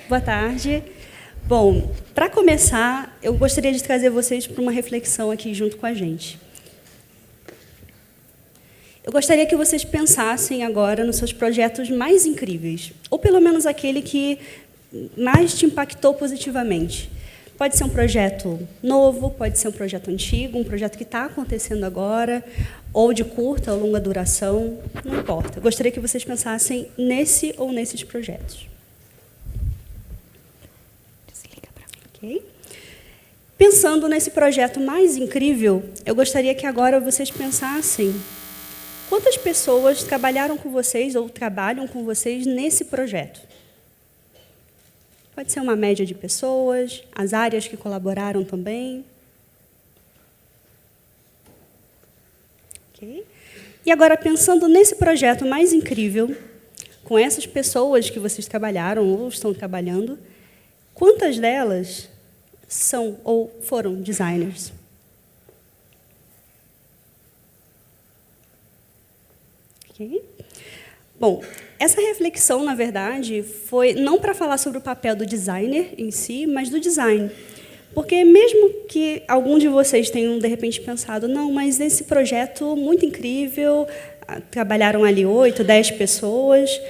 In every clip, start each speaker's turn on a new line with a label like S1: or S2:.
S1: Boa tarde. Bom, para começar, eu gostaria de trazer vocês para uma reflexão aqui junto com a gente. Eu gostaria que vocês pensassem agora nos seus projetos mais incríveis, ou pelo menos aquele que mais te impactou positivamente. Pode ser um projeto novo, pode ser um projeto antigo, um projeto que está acontecendo agora, ou de curta ou longa duração, não importa. Eu gostaria que vocês pensassem nesse ou nesses projetos. Okay? Pensando nesse projeto mais incrível, eu gostaria que agora vocês pensassem quantas pessoas trabalharam com vocês ou trabalham com vocês nesse projeto. Pode ser uma média de pessoas, as áreas que colaboraram também. Okay? E agora, pensando nesse projeto mais incrível, com essas pessoas que vocês trabalharam ou estão trabalhando, quantas delas são ou foram designers? Okay? Bom, essa reflexão, na verdade, foi não para falar sobre o papel do designer em si, mas do design. Porque mesmo que algum de vocês tenham, de repente, pensado, não, mas nesse projeto muito incrível, trabalharam ali 8, 10 pessoas,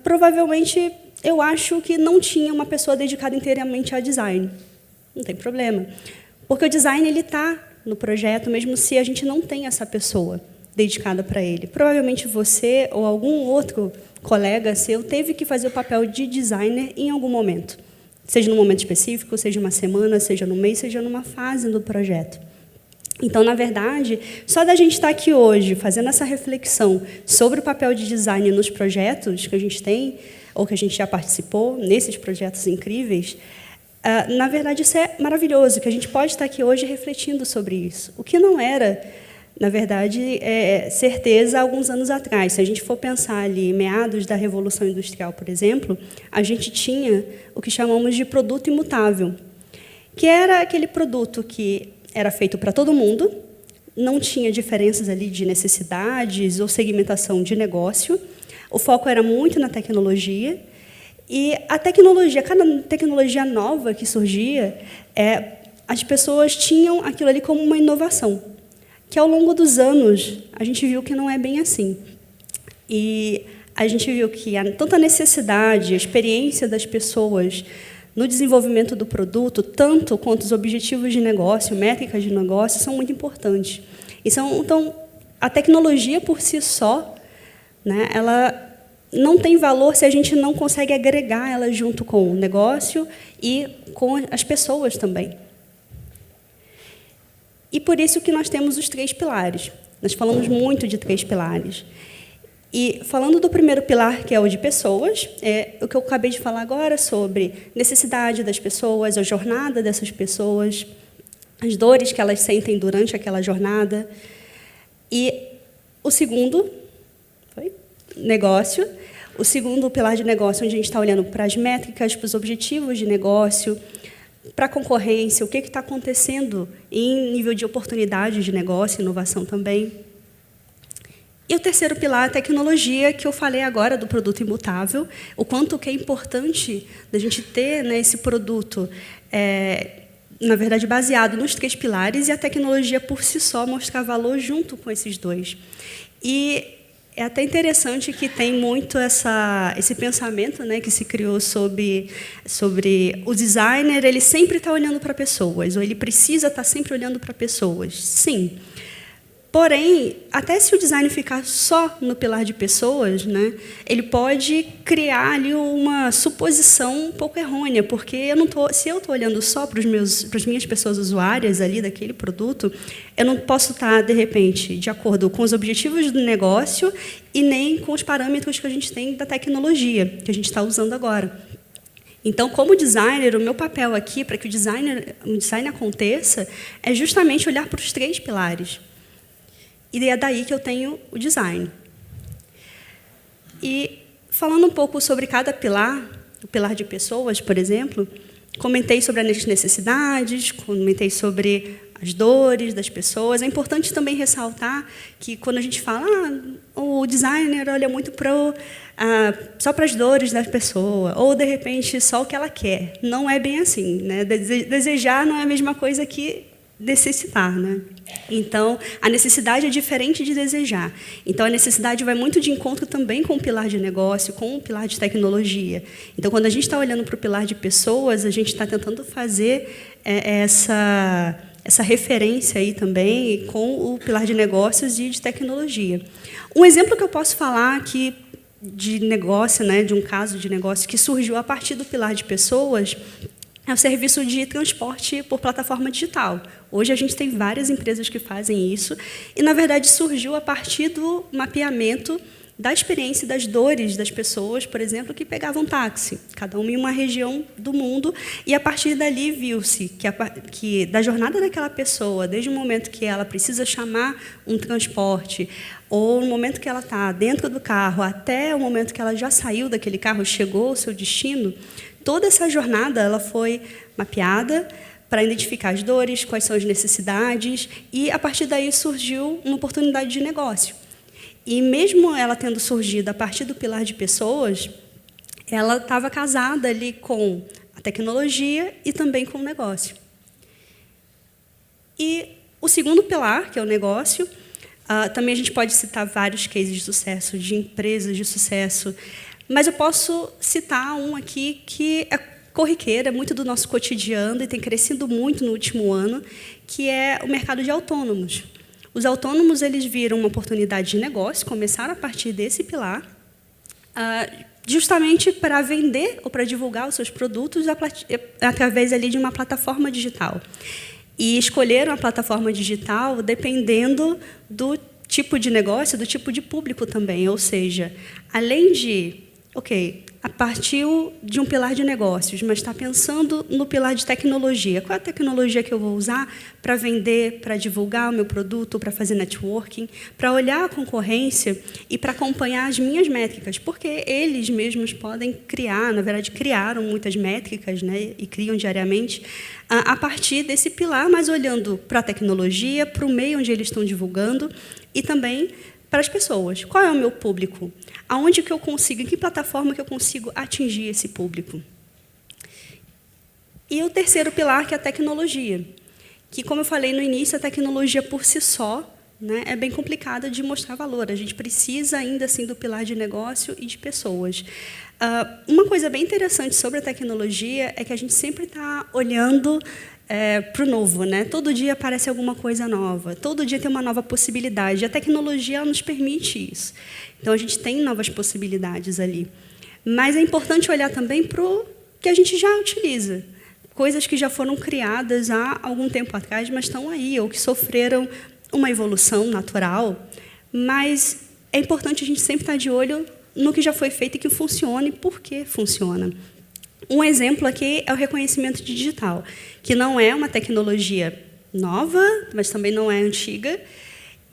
S1: provavelmente eu acho que não tinha uma pessoa dedicada inteiramente a design. Não tem problema. Porque o design está no projeto, mesmo se a gente não tem essa pessoa dedicada para ele. Provavelmente você ou algum outro colega seu teve que fazer o papel de designer em algum momento. Seja num momento específico, seja uma semana, seja no mês, seja numa fase do projeto. Então, na verdade, só da gente estar aqui hoje fazendo essa reflexão sobre o papel de design nos projetos que a gente tem, ou que a gente já participou, nesses projetos incríveis, na verdade, isso é maravilhoso, que a gente pode estar aqui hoje refletindo sobre isso. O que não era, na verdade, certeza há alguns anos atrás. Se a gente for pensar ali, meados da Revolução Industrial, por exemplo, a gente tinha o que chamamos de produto imutável, que era aquele produto que era feito para todo mundo, não tinha diferenças ali de necessidades ou segmentação de negócio, o foco era muito na tecnologia, e a tecnologia, cada tecnologia nova que surgia, as pessoas tinham aquilo ali como uma inovação, que, ao longo dos anos, a gente viu que não é bem assim. E a gente viu que tanto a necessidade, a experiência das pessoas no desenvolvimento do produto, tanto quanto os objetivos de negócio, métricas de negócio, são muito importantes. Então, a tecnologia, por si só, né, ela não tem valor se a gente não consegue agregar ela junto com o negócio e com as pessoas também. E por isso que nós temos os 3 pilares. Nós falamos muito de 3 pilares. E, falando do primeiro pilar, que é o de pessoas, o que eu acabei de falar agora sobre necessidade das pessoas, a jornada dessas pessoas, as dores que elas sentem durante aquela jornada. E o segundo, negócio. O segundo pilar de negócio, onde a gente está olhando para as métricas, para os objetivos de negócio, para a concorrência, o que está acontecendo em nível de oportunidade de negócio, inovação também. E o terceiro pilar, a tecnologia, que eu falei agora do produto imutável, o quanto que é importante da gente ter, né, esse produto, na verdade, baseado nos 3 pilares, e a tecnologia, por si só, mostrar valor junto com esses 2. E é até interessante que tem muito esse pensamento, né, que se criou sobre o designer, ele sempre está olhando para pessoas, ou ele precisa estar sempre olhando para pessoas. Sim. Porém, até se o design ficar só no pilar de pessoas, né, ele pode criar ali uma suposição um pouco errônea, porque se eu estou olhando só para as minhas pessoas usuárias ali daquele produto, eu não posso estar, de repente, de acordo com os objetivos do negócio e nem com os parâmetros que a gente tem da tecnologia, que a gente está usando agora. Então, como designer, o meu papel aqui, para que o design aconteça, é justamente olhar para os 3 pilares. E é daí que eu tenho o design. E, falando um pouco sobre cada pilar, o pilar de pessoas, por exemplo, comentei sobre as necessidades, comentei sobre as dores das pessoas. É importante também ressaltar que, quando a gente fala, o designer olha muito só para as dores da pessoa, ou, de repente, só o que ela quer. Não é bem assim, né? Desejar não é a mesma coisa que necessitar, né? Então, a necessidade é diferente de desejar. Então, a necessidade vai muito de encontro também com o pilar de negócio, com o pilar de tecnologia. Então, quando a gente está olhando para o pilar de pessoas, a gente está tentando fazer essa referência aí também com o pilar de negócios e de tecnologia. Um exemplo que eu posso falar aqui de negócio, né, de um caso de negócio que surgiu a partir do pilar de pessoas, é o serviço de transporte por plataforma digital. Hoje a gente tem várias empresas que fazem isso e, na verdade, surgiu a partir do mapeamento da experiência e das dores das pessoas, por exemplo, que pegavam táxi, cada uma em uma região do mundo, e, a partir dali, viu-se que da jornada daquela pessoa, desde o momento que ela precisa chamar um transporte, ou no momento que ela está dentro do carro, até o momento que ela já saiu daquele carro, chegou ao seu destino, toda essa jornada ela foi mapeada para identificar as dores, quais são as necessidades, e, a partir daí, surgiu uma oportunidade de negócio. E, mesmo ela tendo surgido a partir do pilar de pessoas, ela estava casada ali com a tecnologia e também com o negócio. E o segundo pilar, que é o negócio, também a gente pode citar vários cases de sucesso, de empresas de sucesso, mas eu posso citar um aqui que é corriqueiro, é muito do nosso cotidiano e tem crescido muito no último ano, que é o mercado de autônomos. Os autônomos, eles viram uma oportunidade de negócio, começaram a partir desse pilar, justamente para vender ou para divulgar os seus produtos através ali de uma plataforma digital. E escolheram a plataforma digital dependendo do tipo de negócio, do tipo de público também. Ou seja, além de, partiu de um pilar de negócios, mas está pensando no pilar de tecnologia. Qual é a tecnologia que eu vou usar para vender, para divulgar o meu produto, para fazer networking, para olhar a concorrência e para acompanhar as minhas métricas? Porque eles mesmos podem criar, na verdade, criaram muitas métricas, né, e criam diariamente, a partir desse pilar, mas olhando para a tecnologia, para o meio onde eles estão divulgando e também para as pessoas. Qual é o meu público? Aonde que eu consigo, em que plataforma que eu consigo atingir esse público? E o terceiro pilar, que é a tecnologia, que, como eu falei no início, a tecnologia por si só, né, é bem complicada de mostrar valor. A gente precisa, ainda assim, do pilar de negócio e de pessoas. Uma coisa bem interessante sobre a tecnologia é que a gente sempre está olhando para o novo, né? Todo dia aparece alguma coisa nova, todo dia tem uma nova possibilidade. A tecnologia ela nos permite isso. Então, a gente tem novas possibilidades ali. Mas é importante olhar também para o que a gente já utiliza. Coisas que já foram criadas há algum tempo atrás, mas estão aí, ou que sofreram uma evolução natural. Mas é importante a gente sempre estar de olho no que já foi feito e que funcione e por que funciona. Um exemplo aqui é o reconhecimento digital, que não é uma tecnologia nova, mas também não é antiga,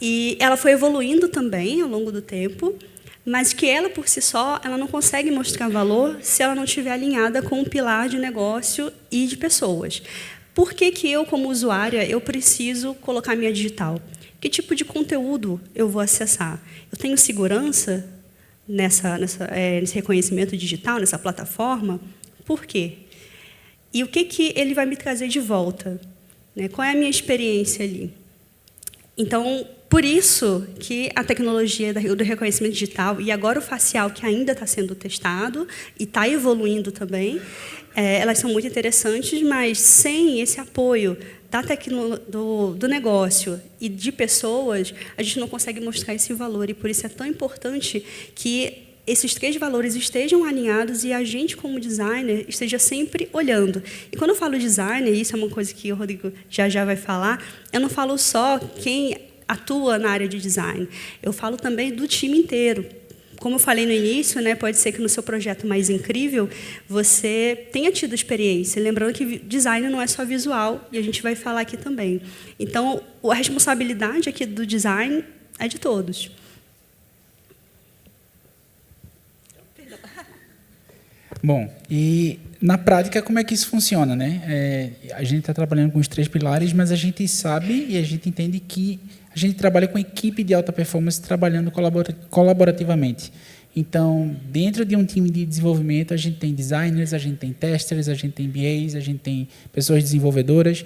S1: e ela foi evoluindo também ao longo do tempo, mas que ela, por si só, ela não consegue mostrar valor se ela não estiver alinhada com um pilar de negócio e de pessoas. Por que que eu, como usuária, eu preciso colocar minha digital? Que tipo de conteúdo eu vou acessar? Eu tenho segurança nesse reconhecimento digital, nessa plataforma? Por quê? E o que ele vai me trazer de volta? Qual é a minha experiência ali? Então, por isso que a tecnologia do reconhecimento digital, e agora o facial, que ainda está sendo testado e está evoluindo também, elas são muito interessantes, mas sem esse apoio do negócio e de pessoas, a gente não consegue mostrar esse valor. E por isso é tão importante que esses três valores estejam alinhados e a gente, como designer, esteja sempre olhando. E quando eu falo designer, isso é uma coisa que o Rodrigo já vai falar, eu não falo só quem atua na área de design, eu falo também do time inteiro. Como eu falei no início, né, pode ser que no seu projeto mais incrível você tenha tido experiência. Lembrando que design não é só visual, e a gente vai falar aqui também. Então, a responsabilidade aqui do design é de todos.
S2: Bom, e na prática, como é que isso funciona, né? A gente está trabalhando com os 3 pilares, mas a gente sabe e a gente entende que a gente trabalha com equipe de alta performance trabalhando colaborativamente. Então, dentro de um time de desenvolvimento, a gente tem designers, a gente tem testers, a gente tem BAs, a gente tem pessoas desenvolvedoras,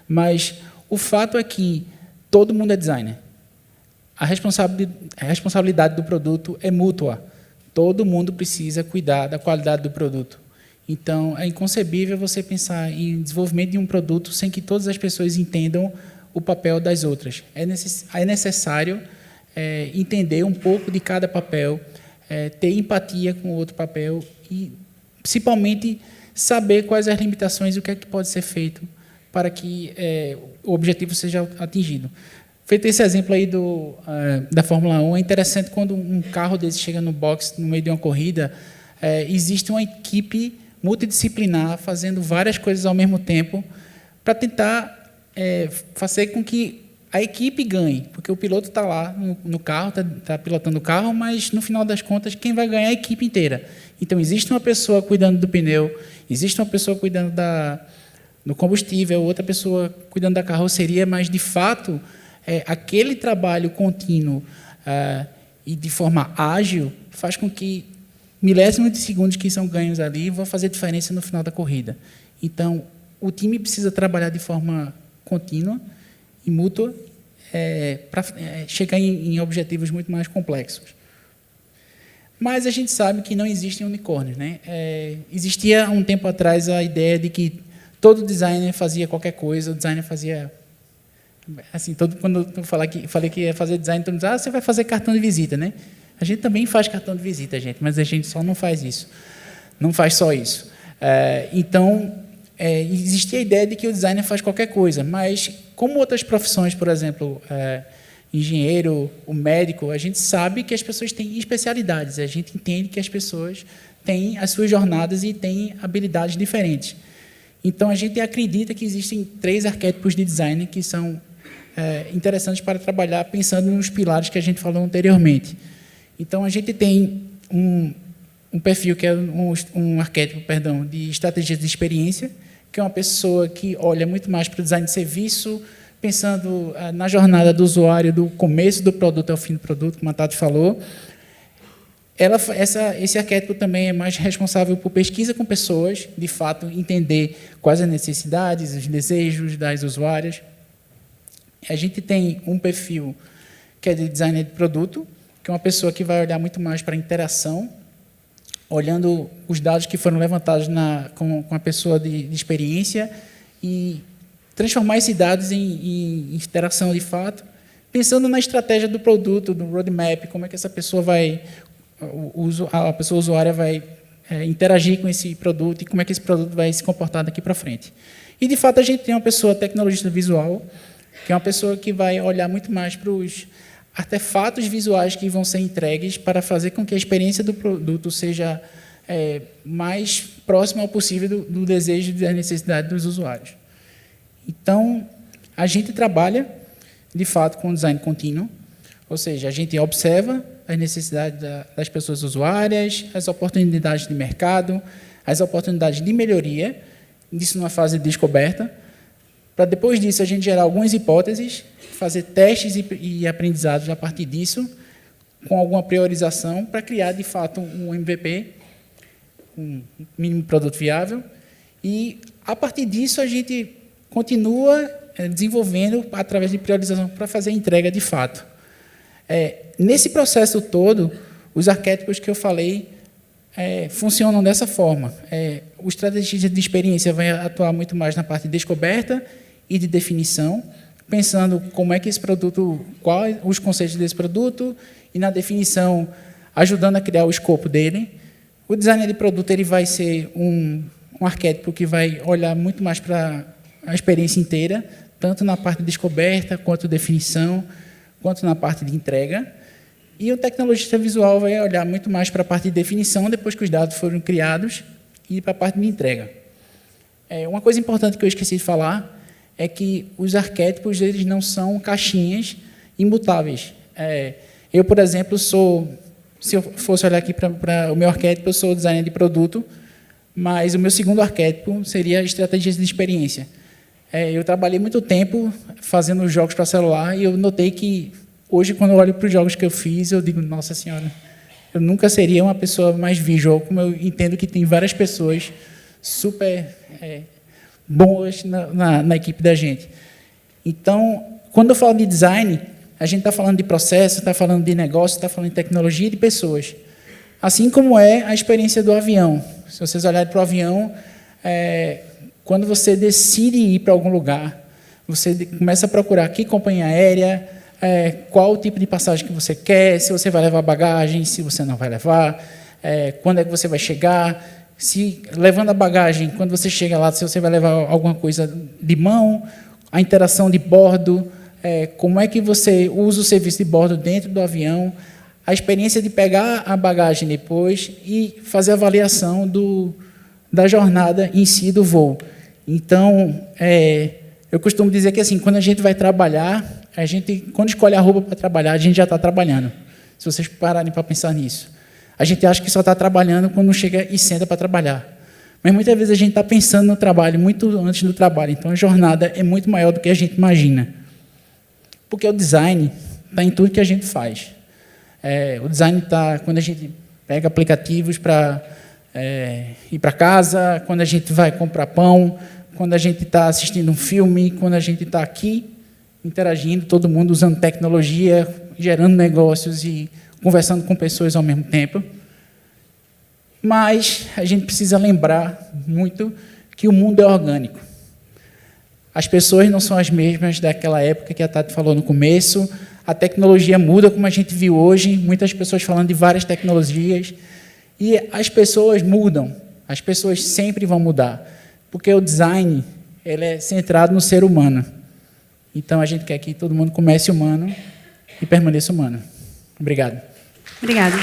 S2: mas o fato é que todo mundo é designer. A responsabilidade do produto é mútua. Todo mundo precisa cuidar da qualidade do produto. Então, é inconcebível você pensar em desenvolvimento de um produto sem que todas as pessoas entendam o papel das outras. É necessário entender um pouco de cada papel, ter empatia com o outro papel e, principalmente, saber quais as limitações e o que é que pode ser feito para que o objetivo seja atingido. Feito esse exemplo aí da Fórmula 1, é interessante quando um carro desse chega no box no meio de uma corrida, existe uma equipe multidisciplinar fazendo várias coisas ao mesmo tempo para tentar fazer com que a equipe ganhe, porque o piloto está lá no carro, está pilotando o carro, mas, no final das contas, quem vai ganhar é a equipe inteira. Então, existe uma pessoa cuidando do pneu, existe uma pessoa cuidando do combustível, outra pessoa cuidando da carroceria, mas, de fato, aquele trabalho contínuo e de forma ágil faz com que milésimos de segundos que são ganhos ali vão fazer diferença no final da corrida. Então, o time precisa trabalhar de forma contínua e mútua para chegar em objetivos muito mais complexos. Mas a gente sabe que não existem unicórnios, né? Existia, há um tempo atrás, a ideia de que todo designer fazia qualquer coisa, o designer fazia... Assim, quando eu falei que ia fazer design, todo mundo diz, você vai fazer cartão de visita, né? A gente também faz cartão de visita, gente, mas a gente só não faz isso. Não faz só isso. Então, existia a ideia de que o designer faz qualquer coisa, mas, como outras profissões, por exemplo, engenheiro, o médico, a gente sabe que as pessoas têm especialidades, a gente entende que as pessoas têm as suas jornadas e têm habilidades diferentes. Então, a gente acredita que existem 3 arquétipos de design que são interessantes para trabalhar pensando nos pilares que a gente falou anteriormente. Então, a gente tem um perfil que é um arquétipo, perdão, de estratégia de experiência, que é uma pessoa que olha muito mais para o design de serviço, pensando na jornada do usuário, do começo do produto ao fim do produto, como a Tati falou. Esse arquétipo também é mais responsável por pesquisa com pessoas, de fato, entender quais as necessidades, os desejos das usuárias. A gente tem um perfil que é de designer de produto, que é uma pessoa que vai olhar muito mais para a interação, olhando os dados que foram levantados com a pessoa de experiência e transformar esses dados em interação de fato, pensando na estratégia do produto, do roadmap, como é que essa pessoa a pessoa usuária vai interagir com esse produto e como é que esse produto vai se comportar daqui para frente. E, de fato, a gente tem uma pessoa tecnologista visual, que é uma pessoa que vai olhar muito mais para os artefatos visuais que vão ser entregues para fazer com que a experiência do produto seja mais próxima ao possível do desejo e da necessidade dos usuários. Então, a gente trabalha, de fato, com design contínuo, ou seja, a gente observa as necessidades das pessoas usuárias, as oportunidades de mercado, as oportunidades de melhoria, isso numa fase de descoberta, para depois disso a gente gerar algumas hipóteses, fazer testes e aprendizados a partir disso, com alguma priorização, para criar, de fato, um MVP, um mínimo produto viável, e, a partir disso, a gente continua desenvolvendo, através de priorização, para fazer a entrega de fato. Nesse processo todo, os arquétipos que eu falei funcionam dessa forma. O estrategista de experiência vai atuar muito mais na parte de descoberta e de definição, pensando como é que esse produto, quais os conceitos desse produto, e na definição, ajudando a criar o escopo dele. O designer de produto ele vai ser um arquétipo que vai olhar muito mais para a experiência inteira, tanto na parte de descoberta, quanto definição, quanto na parte de entrega. E o tecnologista visual vai olhar muito mais para a parte de definição, depois que os dados foram criados, e para a parte de entrega. Uma coisa importante que eu esqueci de falar é que os arquétipos eles não são caixinhas imutáveis. Eu, por exemplo, se eu fosse olhar aqui para o meu arquétipo, eu sou designer de produto, Mas o meu segundo arquétipo seria estratégias de experiência. Eu trabalhei muito tempo fazendo jogos para celular e eu notei que, hoje, quando eu olho para os jogos que eu fiz, eu digo, nossa senhora, eu nunca seria uma pessoa mais visual, como eu entendo que tem várias pessoas super boas na equipe da gente. Então, quando eu falo de design, a gente está falando de processo, está falando de negócio, está falando de tecnologia e de pessoas. Assim como é a experiência do avião. Se vocês olharem para o avião, quando você decide ir para algum lugar, você começa a procurar que companhia aérea, qual o tipo de passagem que você quer, se você vai levar bagagem, se você não vai levar, quando é que você vai chegar, se levando a bagagem, quando você chega lá, se você vai levar alguma coisa de mão, a interação de bordo, como é que você usa o serviço de bordo dentro do avião, a experiência de pegar a bagagem depois e fazer a avaliação da jornada em si do voo. Então, eu costumo dizer que, assim, quando a gente vai trabalhar, quando escolhe a roupa para trabalhar, a gente já está trabalhando. Se vocês pararem para pensar nisso. A gente acha que só está trabalhando quando chega e senta para trabalhar. Mas, muitas vezes, a gente está pensando no trabalho muito antes do trabalho. Então, a jornada é muito maior do que a gente imagina. Porque o design está em tudo que a gente faz. O design está quando a gente pega aplicativos para ir para casa, quando a gente vai comprar pão, quando a gente está assistindo um filme, quando a gente está aqui interagindo, todo mundo usando tecnologia, gerando negócios e conversando com pessoas ao mesmo tempo. Mas a gente precisa lembrar muito que o mundo é orgânico. As pessoas não são as mesmas daquela época que a Tati falou no começo. A tecnologia muda, como a gente viu hoje, muitas pessoas falando de várias tecnologias. E as pessoas mudam, as pessoas sempre vão mudar, porque o design ele é centrado no ser humano. Então, a gente quer que todo mundo comece humano e permaneça humano. Obrigado.
S1: Obrigada.